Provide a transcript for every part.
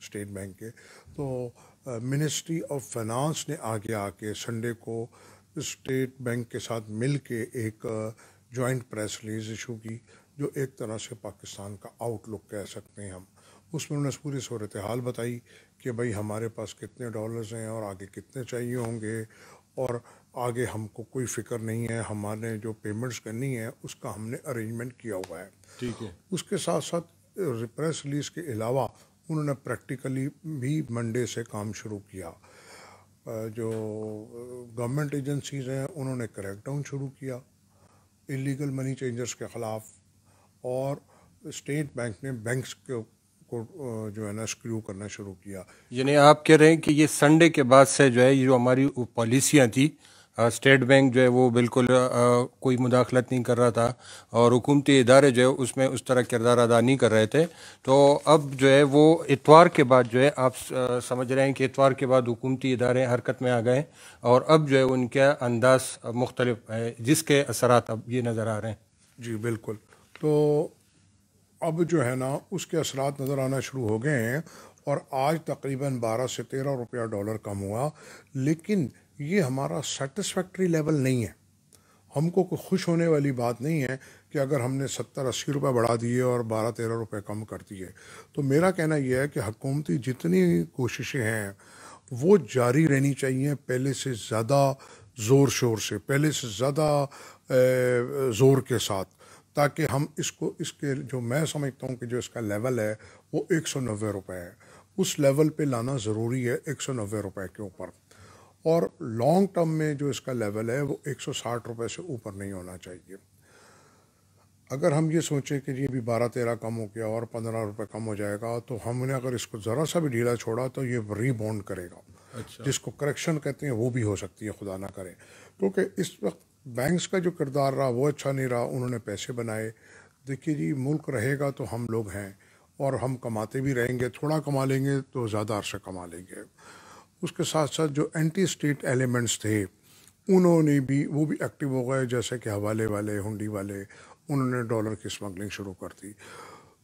State bank کے. تو ministry of finance نے آگے آ کے سنڈے کو اسٹیٹ بینک کے ساتھ مل کے ایک جوائنٹ پریس ریلیز ایشو کی, جو ایک طرح سے پاکستان کا آؤٹ لک کہہ سکتے ہیں ہم. اس میں انہوں نے پوری صورتحال بتائی کہ بھائی ہمارے پاس کتنے ڈالرز ہیں اور آگے کتنے چاہیے ہوں گے, اور آگے ہم کو کوئی فکر نہیں ہے, ہمارے جو پیمنٹس کرنی ہے اس کا ہم نے ارینجمنٹ کیا ہوا ہے. ٹھیک ہے. اس کے ساتھ ساتھ پریس ریلیز کے علاوہ انہوں نے پریکٹیکلی بھی منڈے سے کام شروع کیا. جو گورنمنٹ ایجنسیز ہیں انہوں نے کریک ڈاؤن شروع کیا انلیگل منی چینجرز کے خلاف, اور اسٹیٹ بینک نے بینکس کو جو ہے نا اسکریو کرنا شروع کیا. یعنی آپ کہہ رہے ہیں کہ یہ سنڈے کے بعد سے جو ہے یہ جو ہماری پالیسیاں تھیں, اسٹیٹ بینک جو ہے وہ بالکل کوئی مداخلت نہیں کر رہا تھا اور حکومتی ادارے جو ہے اس میں اس طرح کردار ادا نہیں کر رہے تھے, تو اب جو ہے وہ اتوار کے بعد جو ہے آپ سمجھ رہے ہیں کہ اتوار کے بعد حکومتی ادارے حرکت میں آ گئے اور اب جو ہے ان کا انداز مختلف ہے, جس کے اثرات اب یہ نظر آ رہے ہیں. جی بالکل. تو اب جو ہے نا اس کے اثرات نظر آنا شروع ہو گئے ہیں, اور آج تقریباً 12 سے 13 روپیہ ڈالر کم ہوا, لیکن یہ ہمارا سیٹسفیکٹری لیول نہیں ہے. ہم کو کوئی خوش ہونے والی بات نہیں ہے کہ اگر ہم نے 70-80 روپے بڑھا دیے اور 12-13 روپے کم کر دیے. تو میرا کہنا یہ ہے کہ حکومتی جتنی کوششیں ہیں وہ جاری رہنی چاہیے, پہلے سے زیادہ زور شور سے, پہلے سے زیادہ زور کے ساتھ, تاکہ ہم اس کے جو میں سمجھتا ہوں کہ جو اس کا لیول ہے وہ 190 روپے ہے, اس لیول پہ لانا ضروری ہے 190 روپے کے اوپر. اور لانگ ٹرم میں جو اس کا لیول ہے وہ 160 روپے سے اوپر نہیں ہونا چاہیے. اگر ہم یہ سوچیں کہ یہ بھی 12-13 کم ہو گیا اور 15 روپے کم ہو جائے گا, تو ہم نے اگر اس کو ذرا سا بھی ڈھیلا چھوڑا تو یہ ری باؤنڈ کرے گا. جس کو کریکشن کہتے ہیں وہ بھی ہو سکتی ہے, خدا نہ کرے, کیونکہ اس وقت بینکس کا جو کردار رہا وہ اچھا نہیں رہا. انہوں نے پیسے بنائے. دیکھیے جی, ملک رہے گا تو ہم لوگ ہیں اور ہم کماتے بھی رہیں گے, تھوڑا کما لیں گے تو زیادہ عرصہ کما لیں گے. اس کے ساتھ ساتھ جو اینٹی اسٹیٹ ایلیمنٹس تھے انہوں نے بھی وہ بھی ایکٹیو ہو گئے, جیسے کہ حوالے والے, ہنڈی والے, انہوں نے ڈالر کی اسمگلنگ شروع کر دی.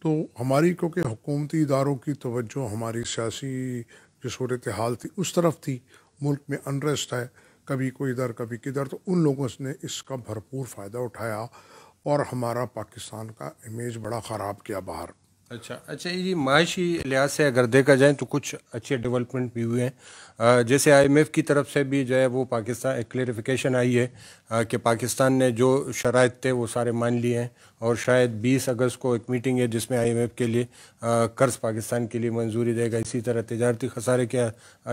تو ہماری کیونکہ حکومتی اداروں کی توجہ ہماری سیاسی جو صورتحال تھی اس طرف تھی, ملک میں انریسٹ ہے, کبھی کوئی ادھر کبھی کدھر, تو ان لوگوں نے اس کا بھرپور فائدہ اٹھایا اور ہمارا پاکستان کا امیج بڑا خراب کیا باہر. اچھا جی, معاشی لحاظ سے اگر دیکھا جائے تو کچھ اچھے ڈیولپمنٹ بھی ہوئے ہیں. جیسے IMF کی طرف سے بھی جو ہے وہ پاکستان ایک کلیریفیکیشن آئی ہے کہ پاکستان نے جو شرائط تھے وہ سارے مان لیے ہیں, اور شاید 20 اگست کو ایک میٹنگ ہے جس میں IMF کے لیے قرض پاکستان کے لیے منظوری دے گا. اسی طرح تجارتی خسارے کے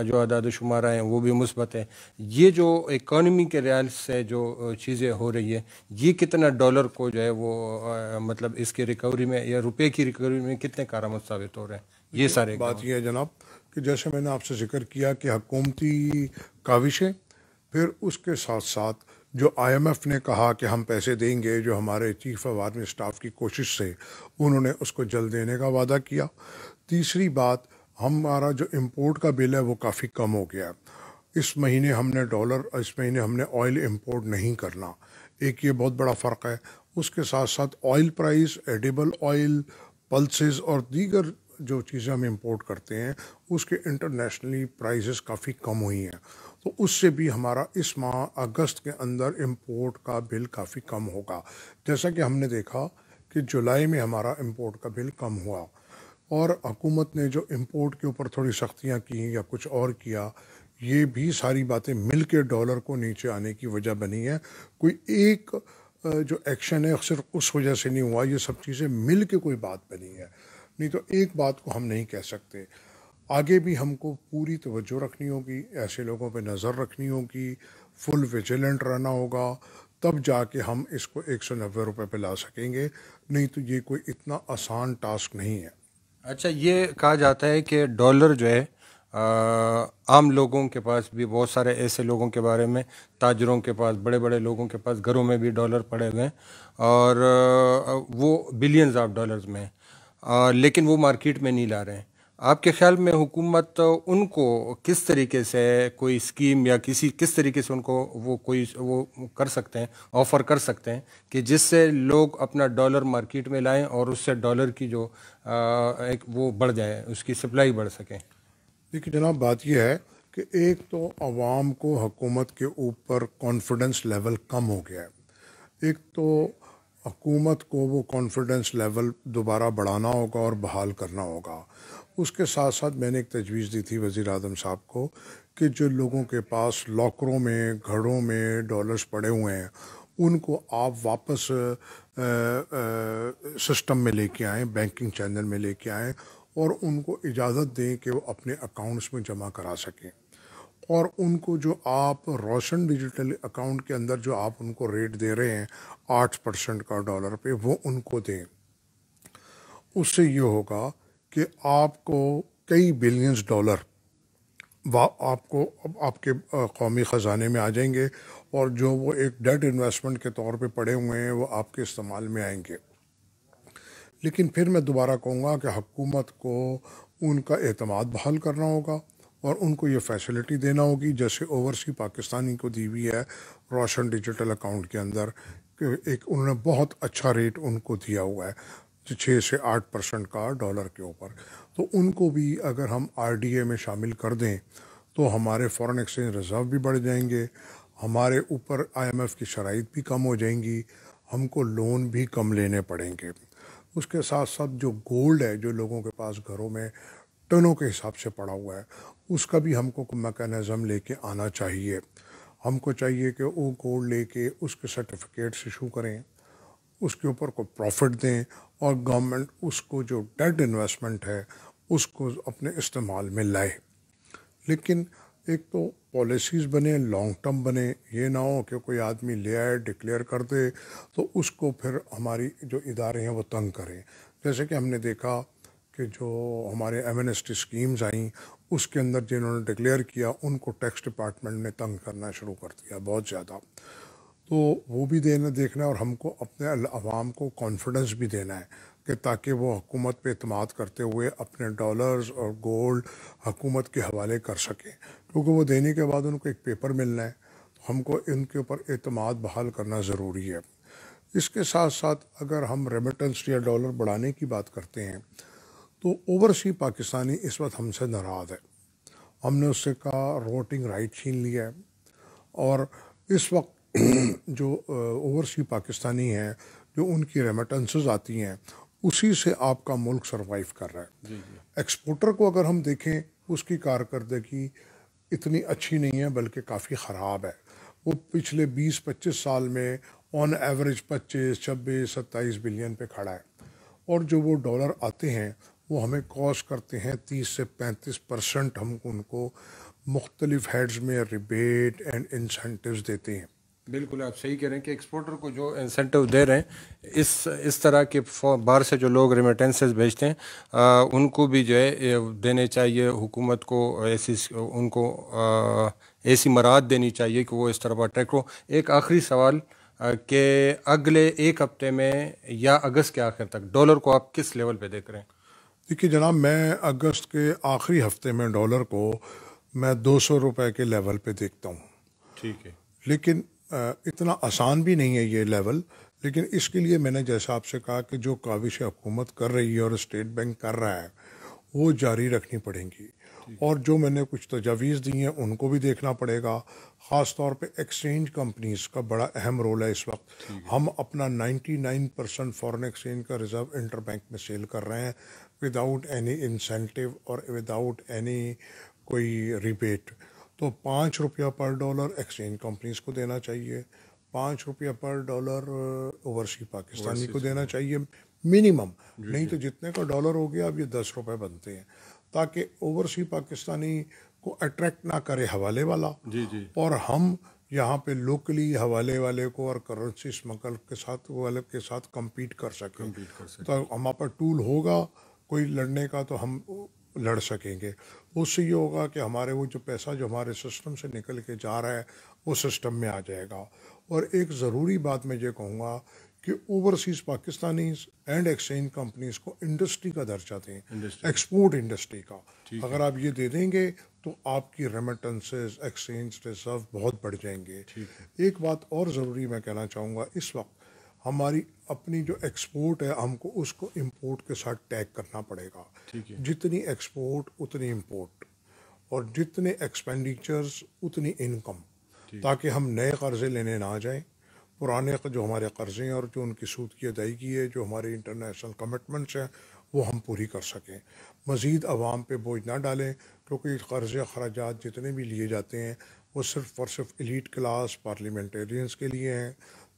جو اعداد و شمار ہیں وہ بھی مثبت ہیں. یہ جو اکانومی کے لحاظ سے جو چیزیں ہو رہی ہیں, یہ کتنا ڈالر کو جو ہے وہ مطلب اس کی ریکوری میں یا روپے کی ریکوری میں کتنے کارآمد ثابت ہو رہے ہیں؟ یہ سارے بات یہ ہے جناب کہ جیسے میں نے آپ سے ذکر کیا کہ حکومتی کاوشیں, پھر اس کے ساتھ ساتھ جو IMF نے کہا کہ ہم پیسے دیں گے, جو ہمارے چیف آف آرمی اسٹاف کی کوشش سے انہوں نے اس کو جلد دینے کا وعدہ کیا. تیسری بات, ہمارا جو امپورٹ کا بل ہے وہ کافی کم ہو گیا. اس مہینے ہم نے اس مہینے ہم نے آئل امپورٹ نہیں کرنا, ایک یہ بہت بڑا فرق ہے. اس کے ساتھ ساتھ oil price, edible oil, pulses اور دیگر جو چیزیں ہم امپورٹ کرتے ہیں اس کے انٹرنیشنلی پرائزز کافی کم ہوئی ہیں. تو اس سے بھی ہمارا اس ماہ اگست کے اندر امپورٹ کا بل کافی کم ہوگا. جیسا کہ ہم نے دیکھا کہ جولائی میں ہمارا امپورٹ کا بل کم ہوا, اور حکومت نے جو امپورٹ کے اوپر تھوڑی سختیاں کی یا کچھ اور کیا, یہ بھی ساری باتیں مل کے ڈالر کو نیچے آنے کی وجہ بنی ہے. کوئی ایک جو ایکشن ہے صرف اس وجہ سے نہیں ہوا, یہ سب چیزیں مل کے کوئی بات بنی ہے. نہیں تو ایک بات کو ہم نہیں کہہ سکتے. آگے بھی ہم کو پوری توجہ رکھنی ہوگی, ایسے لوگوں پہ نظر رکھنی ہوگی, فل ویجیلنٹ رہنا ہوگا, تب جا کے ہم اس کو 190 روپے پہ لا سکیں گے. نہیں تو یہ کوئی اتنا آسان ٹاسک نہیں ہے. اچھا, یہ کہا جاتا ہے کہ ڈالر جو ہے عام لوگوں کے پاس بھی, بہت سارے ایسے لوگوں کے بارے میں, تاجروں کے پاس, بڑے بڑے لوگوں کے پاس گھروں میں بھی ڈالر پڑے ہوئے ہیں اور وہ بلینز آف ڈالرز میں ہیں, لیکن وہ مارکیٹ میں نہیں لا رہے ہیں. آپ کے خیال میں حکومت ان کو کس طریقے سے کوئی اسکیم یا کس طریقے سے ان کو وہ کر سکتے ہیں، آفر کر سکتے ہیں کہ جس سے لوگ اپنا ڈالر مارکیٹ میں لائیں اور اس سے ڈالر کی جو ایک وہ بڑھ جائے، اس کی سپلائی بڑھ سکیں؟ دیکھیے جناب، بات یہ ہے کہ ایک تو عوام کو حکومت کے اوپر کانفیڈنس لیول کم ہو گیا ہے. ایک تو حکومت کو وہ کانفیڈنس لیول دوبارہ بڑھانا ہوگا اور بحال کرنا ہوگا. اس کے ساتھ ساتھ میں نے ایک تجویز دی تھی وزیر اعظم صاحب کو کہ جو لوگوں کے پاس لاکروں میں، گھڑوں میں ڈالرز پڑے ہوئے ہیں، ان کو آپ واپس سسٹم میں لے کے آئیں، بینکنگ چینل میں لے کے آئیں، اور ان کو اجازت دیں کہ وہ اپنے اکاؤنٹس میں جمع کرا سکیں. اور ان کو جو آپ روشن ڈیجیٹل اکاؤنٹ کے اندر جو آپ ان کو ریٹ دے رہے ہیں 8% کا ڈالر پہ، وہ ان کو دیں. اس سے یہ ہوگا کہ آپ کو کئی بلینز ڈالر آپ کو آپ کے قومی خزانے میں آ جائیں گے، اور جو وہ ایک ڈیٹ انویسٹمنٹ کے طور پہ پڑے ہوئے ہیں وہ آپ کے استعمال میں آئیں گے. لیکن پھر میں دوبارہ کہوں گا کہ حکومت کو ان کا اعتماد بحال کرنا ہوگا اور ان کو یہ فیسلٹی دینا ہوگی جیسے اوورسی پاکستانی کو دی ہوئی ہے روشن ڈیجیٹل اکاؤنٹ کے اندر، کہ ایک انہوں نے بہت اچھا ریٹ ان کو دیا ہوا ہے 6 سے 8% کا ڈالر کے اوپر. تو ان کو بھی اگر ہم RDA میں شامل کر دیں تو ہمارے فورن ایکسچینج ریزرو بھی بڑھ جائیں گے، ہمارے اوپر IMF کی شرائط بھی کم ہو جائیں گی، ہم کو لون بھی کم لینے پڑیں گے. اس کے ساتھ ساتھ جو گولڈ ہے جو لوگوں کے پاس گھروں میں ٹنوں کے حساب سے پڑا ہوا ہے، اس کا بھی ہم کو میکانزم لے کے آنا چاہیے. ہم کو چاہیے کہ وہ گولڈ لے کے اس کے سرٹیفکیٹس ایشو کریں، اس کے اوپر کو پروفٹ دیں، اور گورنمنٹ اس کو جو ڈیٹ انویسٹمنٹ ہے اس کو اپنے استعمال میں لائے. لیکن ایک تو پالیسیز بنے، لانگ ٹرم بنے، یہ نہ ہو کہ کوئی آدمی لے آئے ڈکلیئر کر دے تو اس کو پھر ہماری جو ادارے ہیں وہ تنگ کریں. جیسے کہ ہم نے دیکھا کہ جو ہمارے ایمنسٹی اسکیمز آئیں اس کے اندر جنہوں نے ڈکلیئر کیا ان کو ٹیکس ڈپارٹمنٹ نے تنگ کرنا شروع کر دیا بہت زیادہ. تو وہ بھی دیکھنا ہے، اور ہم کو اپنے عوام کو کانفیڈنس بھی دینا ہے کہ تاکہ وہ حکومت پہ اعتماد کرتے ہوئے اپنے ڈالرز اور گولڈ حکومت کے حوالے کر سکیں، کیونکہ وہ دینے کے بعد ان کو ایک پیپر ملنا ہے. تو ہم کو ان کے اوپر اعتماد بحال کرنا ضروری ہے. اس کے ساتھ ساتھ اگر ہم ریمیٹنس یا ڈالر بڑھانے کی بات کرتے ہیں تو اوورسی پاکستانی اس وقت ہم سے ناراض ہے. ہم نے اس سے کہا ووٹنگ رائٹ چھین لیا ہے، اور اس وقت جو اوورسی پاکستانی ہیں جو ان کی ریمیٹنسز آتی ہیں اسی سے آپ کا ملک سروائیو کر رہا ہے. ایکسپورٹر کو اگر ہم دیکھیں اس کی کارکردگی اتنی اچھی نہیں ہے بلکہ کافی خراب ہے. وہ پچھلے 20-25 سال میں آن ایوریج 25-26-27 بلین پہ کھڑا ہے، اور جو وہ ڈالر آتے ہیں وہ ہمیں کاسٹ کرتے ہیں 30 سے 35%. ہم ان کو مختلف ہیڈز میں ریبیٹ اینڈ انسینٹیوز دیتے ہیں. بالکل آپ صحیح کہہ رہے ہیں کہ ایکسپورٹر کو جو انسینٹیو دے رہے ہیں، اس طرح کے باہر سے جو لوگ ریمیٹنسز بھیجتے ہیں ان کو بھی جو ہے دینے چاہیے. حکومت کو ان کو ایسی مراعات دینی چاہیے کہ وہ اس طرح ٹریک ہو. ایک آخری سوال کہ اگلے ایک ہفتے میں یا اگست کے آخر تک ڈالر کو آپ کس لیول پہ دیکھ رہے ہیں؟ دیکھیے جناب، میں اگست کے آخری ہفتے میں ڈالر کو میں 200 روپے کے لیول پہ دیکھتا ہوں. ٹھیک ہے. لیکن اتنا آسان بھی نہیں ہے یہ لیول. لیکن اس کے لیے میں نے جیسا آپ سے کہا کہ جو کاوش حکومت کر رہی ہے اور اسٹیٹ بینک کر رہا ہے وہ جاری رکھنی پڑیں گی، اور جو میں نے کچھ تجاویز دی ہیں ان کو بھی دیکھنا پڑے گا. خاص طور پہ ایکسچینج کمپنیز کا بڑا اہم رول ہے اس وقت. ہم اپنا 99% فورن ایکسچینج کا ریزرو انٹر بینک میں سیل کر رہے ہیں وداؤٹ اینی انسینٹیو اور وداؤٹ اینی کوئی ریبیٹ. تو 5 روپیہ پر ڈالر ایکسچینج کمپنیز کو دینا چاہیے، 5 روپیہ پر ڈالر اوورسی پاکستانی کو دینا چاہیے منیمم. نہیں تو جتنے کا ڈالر ہو گیا اب یہ 10 روپے بنتے ہیں، تاکہ اوورسی پاکستانی کو اٹریکٹ نہ کرے حوالے والا، اور ہم یہاں پہ لوکلی حوالے والے کو اور کرنسی اسمگل کے ساتھ کمپیٹ کر سکیں. تو ہمارے پاس ٹول ہوگا کوئی لڑنے کا تو ہم لڑ سکیں گے. اس سے یہ ہوگا کہ ہمارے وہ جو پیسہ جو ہمارے سسٹم سے نکل کے جا رہا ہے وہ سسٹم میں آ جائے گا. اور ایک ضروری بات میں یہ کہوں گا کہ overseas Pakistanis and exchange companies کو انڈسٹری کا درجہ دیں، ایکسپورٹ انڈسٹری کا. اگر آپ یہ دے دیں گے تو آپ کی ریمیٹنسز، ایکسچینج ریزرو بہت بڑھ جائیں گے. ایک بات اور ضروری میں کہنا چاہوں گا، اس وقت ہماری اپنی جو ایکسپورٹ ہے ہم کو اس کو امپورٹ کے ساتھ ٹیگ کرنا پڑے گا. جتنی ایکسپورٹ اتنی امپورٹ، اور جتنے ایکسپینڈیچرز اتنی انکم، تاکہ ہم نئے قرضے لینے نہ جائیں. پرانے جو ہمارے قرضے ہیں اور جو ان کی سود کی ادائیگی ہے، جو ہمارے انٹرنیشنل کمٹمنٹس ہیں، وہ ہم پوری کر سکیں. مزید عوام پہ بوجھ نہ ڈالیں، کیونکہ قرضے اخراجات جتنے بھی لیے جاتے ہیں وہ صرف اور صرف ایلیٹ کلاس پارلیمنٹیرینز کے لیے ہیں.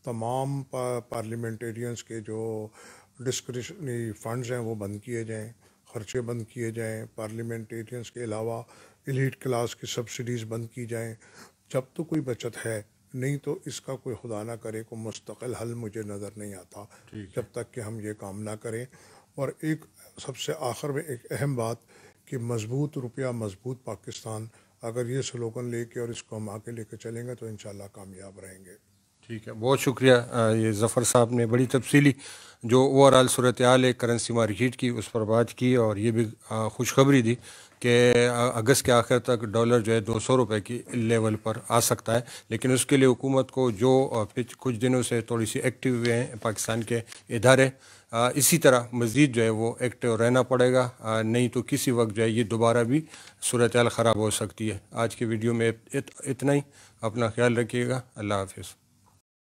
تمام پارلیمنٹیرینز کے جو ڈسکریشنری فنڈز ہیں وہ بند کیے جائیں، خرچے بند کیے جائیں. پارلیمنٹیرینز کے علاوہ ایلیٹ کلاس کی سبسڈیز بند کی جائیں. جب تو کوئی بچت ہے، نہیں تو اس کا کوئی خدا نہ کرے کوئی مستقل حل مجھے نظر نہیں آتا جب تک کہ ہم یہ کام نہ کریں. اور ایک سب سے آخر میں ایک اہم بات کہ مضبوط روپیہ مضبوط پاکستان، اگر یہ سلوگن لے کے اور اس کو ہم آگے لے کے چلیں گے تو انشاءاللہ کامیاب رہیں گے. ٹھیک ہے، بہت شکریہ. یہ ظفر صاحب نے بڑی تفصیلی جو اوور آل صورتحال ہے کرنسی مارکیٹ کی اس پر بات کی، اور یہ بھی خوشخبری دی کہ اگست کے آخر تک ڈالر جو ہے 200 روپے کی لیول پر آ سکتا ہے. لیکن اس کے لیے حکومت کو جو کچھ دنوں سے تھوڑی سی ایکٹیو ہوئے ہیں پاکستان کے ادارے، اسی طرح مزید جو ہے وہ ایکٹیو رہنا پڑے گا، نہیں تو کسی وقت جو ہے یہ دوبارہ بھی صورتحال خراب ہو سکتی ہے. آج کی ویڈیو میں اتنا ہی. اپنا خیال رکھیے گا. اللہ حافظ.